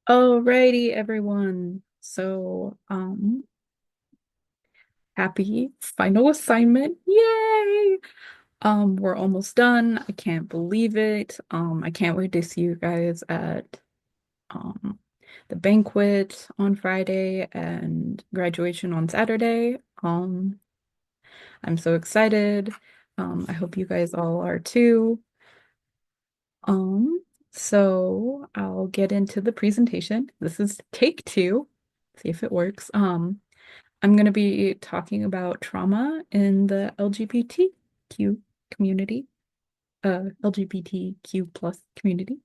Alrighty, everyone. Happy final assignment. Yay! We're almost done. I can't believe it. I can't wait to see you guys at um the banquet on Friday and graduation on Saturday. I'm so excited. I hope you guys all are too. Um, so I'll get into the presentation. This is take two. See if it works. I'm going to be talking about trauma in the LGBTQ community, LGBTQ plus community.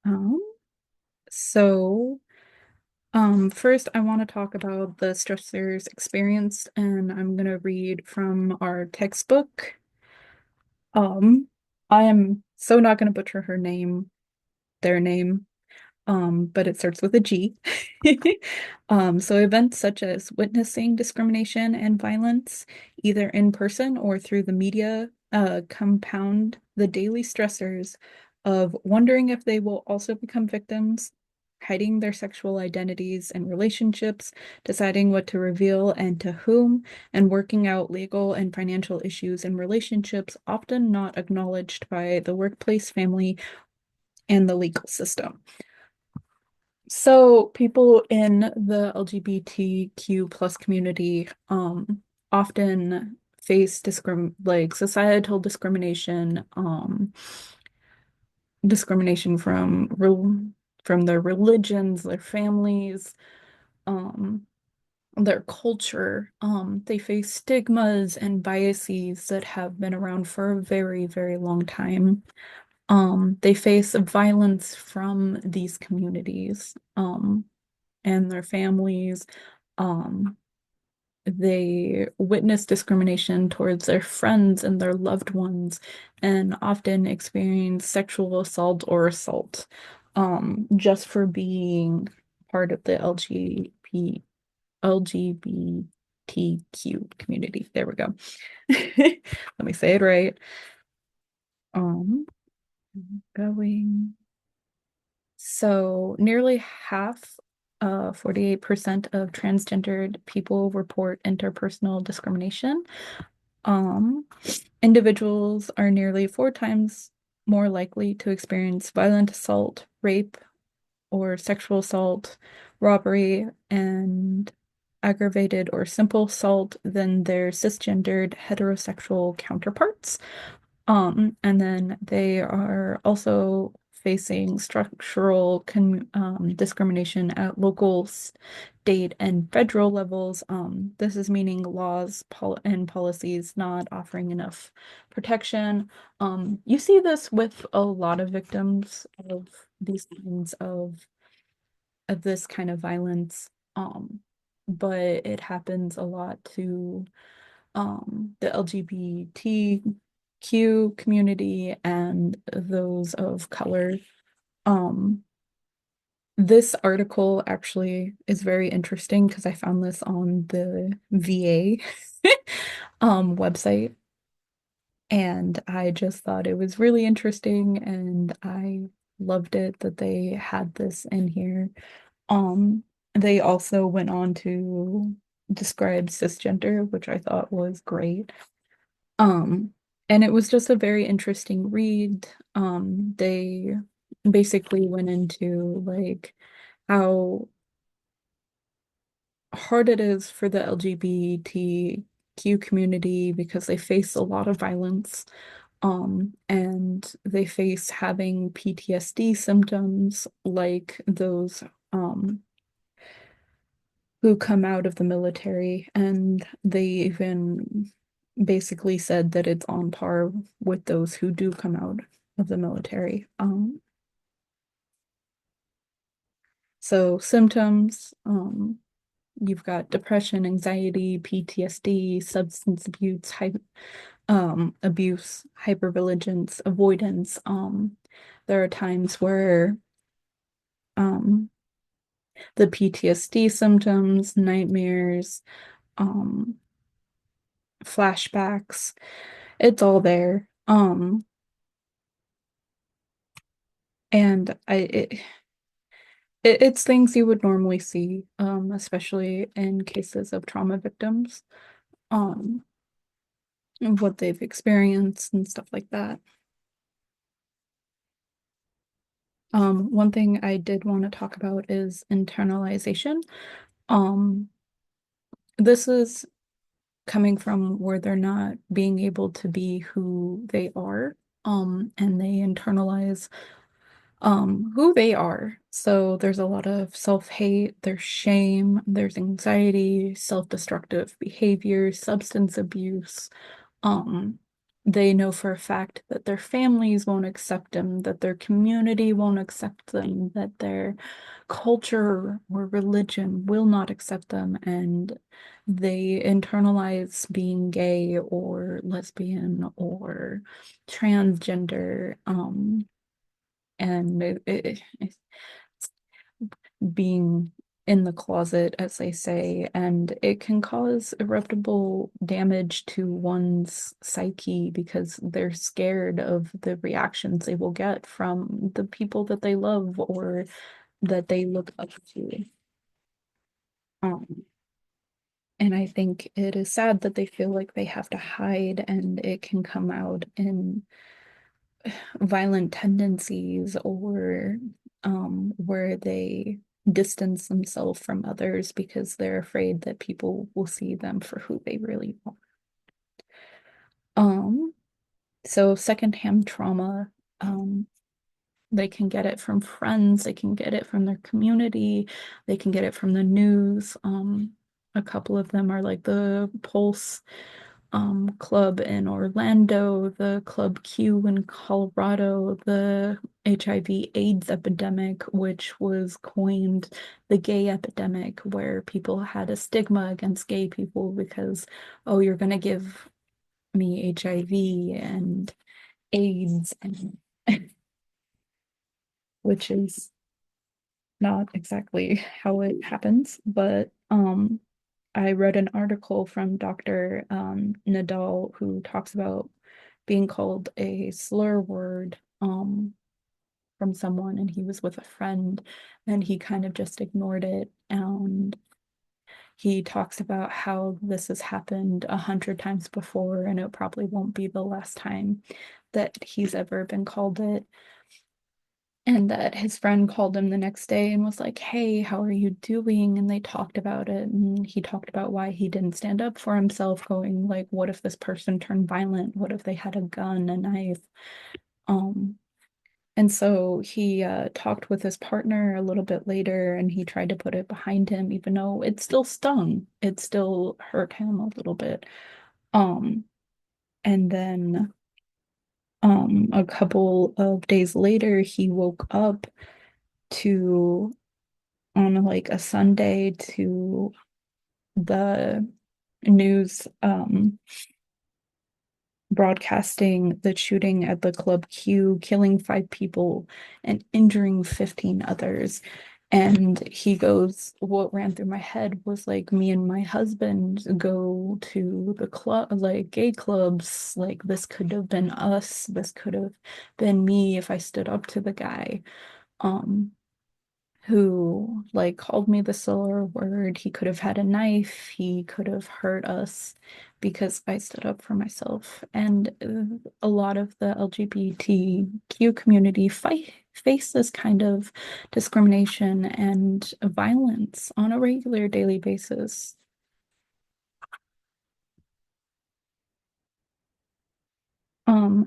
Um, so, first I want to talk about the stressors experienced, and I'm going to read from our textbook. Um, I am so not going to butcher their name. But it starts with a G. So events such as witnessing discrimination and violence, either in person or through the media, compound the daily stressors of wondering if they will also become victims, hiding their sexual identities and relationships, deciding what to reveal and to whom, and working out legal and financial issues in relationships often not acknowledged by the workplace, family, and the legal system. So people in the LGBTQ plus community often face societal discrimination, discrimination from their religions, their families, um, their culture. They face stigmas and biases that have been around for a very, very long time. They face violence from these communities. And their families. Um, they witness discrimination towards their friends and their loved ones, and often experience sexual assault or assault, just for being part of the LGBTQ community. There we go. Let me say it right. Um, going. So nearly half, 48% of transgendered people report interpersonal discrimination. Um, Individuals are nearly four times more likely to experience violent assault, rape, or sexual assault, robbery, and aggravated or simple assault than their cisgendered heterosexual counterparts. And then they are also facing structural discrimination at local, state, and federal levels. This is meaning laws and policies not offering enough protection. You see this with a lot of victims of these kinds of this kind of violence. But it happens a lot to the LGBTQ community and those of color. Um, this article actually is very interesting because I found this on the VA website, and I just thought it was really interesting, and I loved it that they had this in here. Um, they also went on to describe cisgender, which I thought was great. Um, and it was just a very interesting read. They basically went into like how hard it is for the LGBTQ community because they face a lot of violence. And they face having PTSD symptoms like those who come out of the military, and they even basically said that it's on par with those who do come out of the military. So symptoms, you've got depression, anxiety, PTSD, substance abuse, abuse, hypervigilance, avoidance. There are times where um, the PTSD symptoms, nightmares, um, flashbacks, it's all there. And it's things you would normally see, especially in cases of trauma victims, um, and what they've experienced and stuff like that. One thing I did want to talk about is internalization. Um, this is coming from where they're not being able to be who they are, and they internalize who they are. So there's a lot of self-hate, there's shame, there's anxiety, self-destructive behavior, substance abuse. Um, they know for a fact that their families won't accept them, that their community won't accept them, that their culture or religion will not accept them, and they internalize being gay or lesbian or transgender, and it's being in the closet, as they say, and it can cause irreparable damage to one's psyche because they're scared of the reactions they will get from the people that they love or that they look up to. Um, and I think it is sad that they feel like they have to hide, and it can come out in violent tendencies or where they distance themselves from others because they're afraid that people will see them for who they really are. Um, so secondhand trauma, um, they can get it from friends, they can get it from their community, they can get it from the news. A couple of them are like the Pulse club in Orlando, the Club Q in Colorado, the HIV AIDS epidemic, which was coined the gay epidemic, where people had a stigma against gay people because, oh, you're going to give me HIV and AIDS, and which is not exactly how it happens, but I read an article from Dr. Nadal who talks about being called a slur word from someone, and he was with a friend and he kind of just ignored it. And he talks about how this has happened 100 times before, and it probably won't be the last time that he's ever been called it. And that his friend called him the next day and was like, "Hey, how are you doing?" And they talked about it. And he talked about why he didn't stand up for himself, going like, what if this person turned violent? What if they had a gun, a knife? Um, and so he talked with his partner a little bit later and he tried to put it behind him, even though it still stung. It still hurt him a little bit. Um, and then a couple of days later, he woke up to on like a Sunday to the news broadcasting the shooting at the Club Q, killing 5 people and injuring 15 others. And he goes, what ran through my head was like, me and my husband go to the club, like gay clubs. Like, this could have been us. This could have been me if I stood up to the guy. Um, who like called me the slur word. He could have had a knife. He could have hurt us because I stood up for myself. And a lot of the LGBTQ community face this kind of discrimination and violence on a regular daily basis.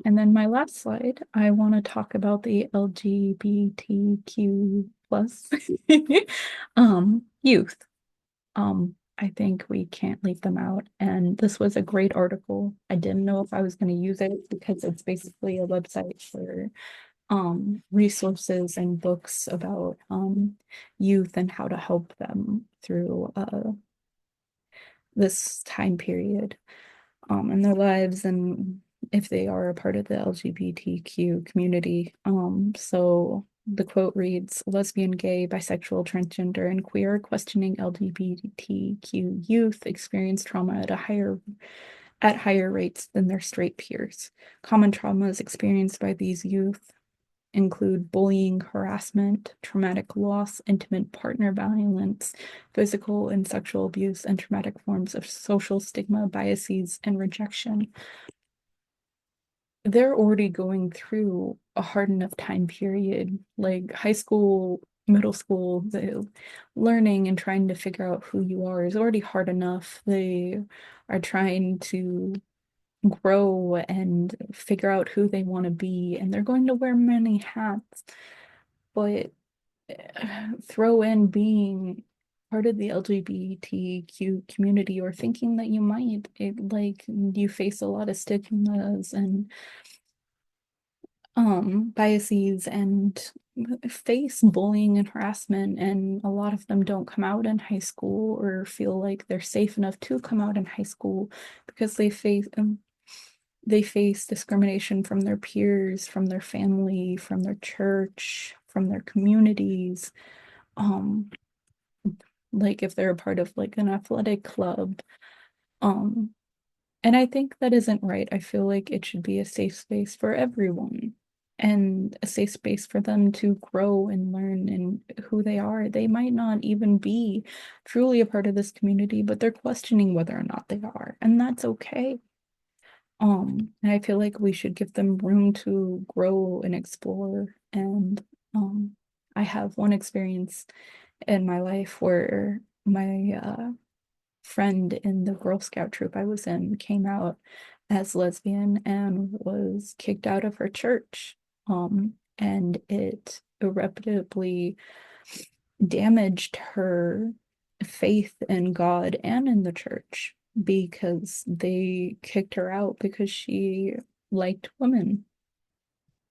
And then my last slide, I want to talk about the LGBTQ plus youth. I think we can't leave them out. And this was a great article. I didn't know if I was going to use it because it's basically a website for resources and books about youth and how to help them through this time period in their lives and if they are a part of the LGBTQ community. So the quote reads, lesbian, gay, bisexual, transgender, and queer questioning LGBTQ youth experience trauma at higher rates than their straight peers. Common traumas experienced by these youth include bullying, harassment, traumatic loss, intimate partner violence, physical and sexual abuse, and traumatic forms of social stigma, biases, and rejection. They're already going through a hard enough time period, like high school, middle school, the learning and trying to figure out who you are is already hard enough. They are trying to grow and figure out who they want to be, and they're going to wear many hats, but throw in being part of the LGBTQ community or thinking that you might, like you face a lot of stigmas and biases and face bullying and harassment, and a lot of them don't come out in high school or feel like they're safe enough to come out in high school because they face discrimination from their peers, from their family, from their church, from their communities. Um, like if they're a part of like an athletic club. Um, and I think that isn't right. I feel like it should be a safe space for everyone and a safe space for them to grow and learn and who they are. They might not even be truly a part of this community, but they're questioning whether or not they are, and that's okay. And I feel like we should give them room to grow and explore. And I have one experience in my life where my friend in the Girl Scout troop I was in came out as lesbian and was kicked out of her church. And it irreparably damaged her faith in God and in the church because they kicked her out because she liked women.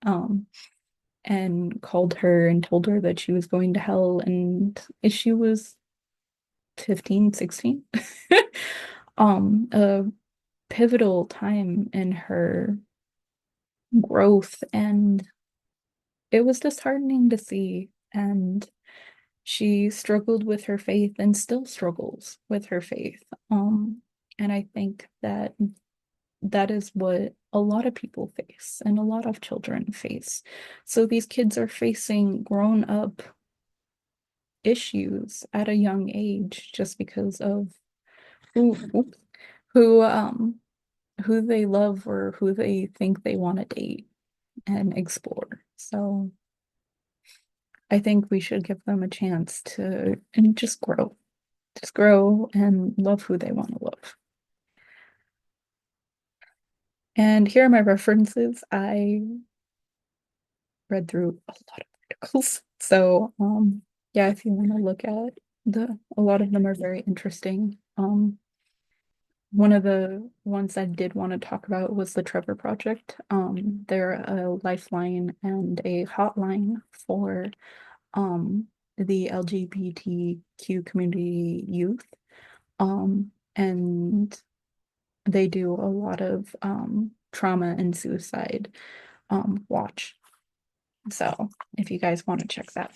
Um, and called her and told her that she was going to hell, and she was 15, 16. A pivotal time in her growth, and it was disheartening to see. And she struggled with her faith and still struggles with her faith. And I think that that is what a lot of people face and a lot of children face. So these kids are facing grown up issues at a young age just because of who who who they love or who they think they want to date and explore. So I think we should give them a chance to and just grow and love who they want to love. And here are my references. I read through a lot of articles. So yeah, if you want to look at a lot of them are very interesting. One of the ones I did want to talk about was the Trevor Project. They're a lifeline and a hotline for the LGBTQ community youth. And they do a lot of trauma and suicide watch. So if you guys want to check that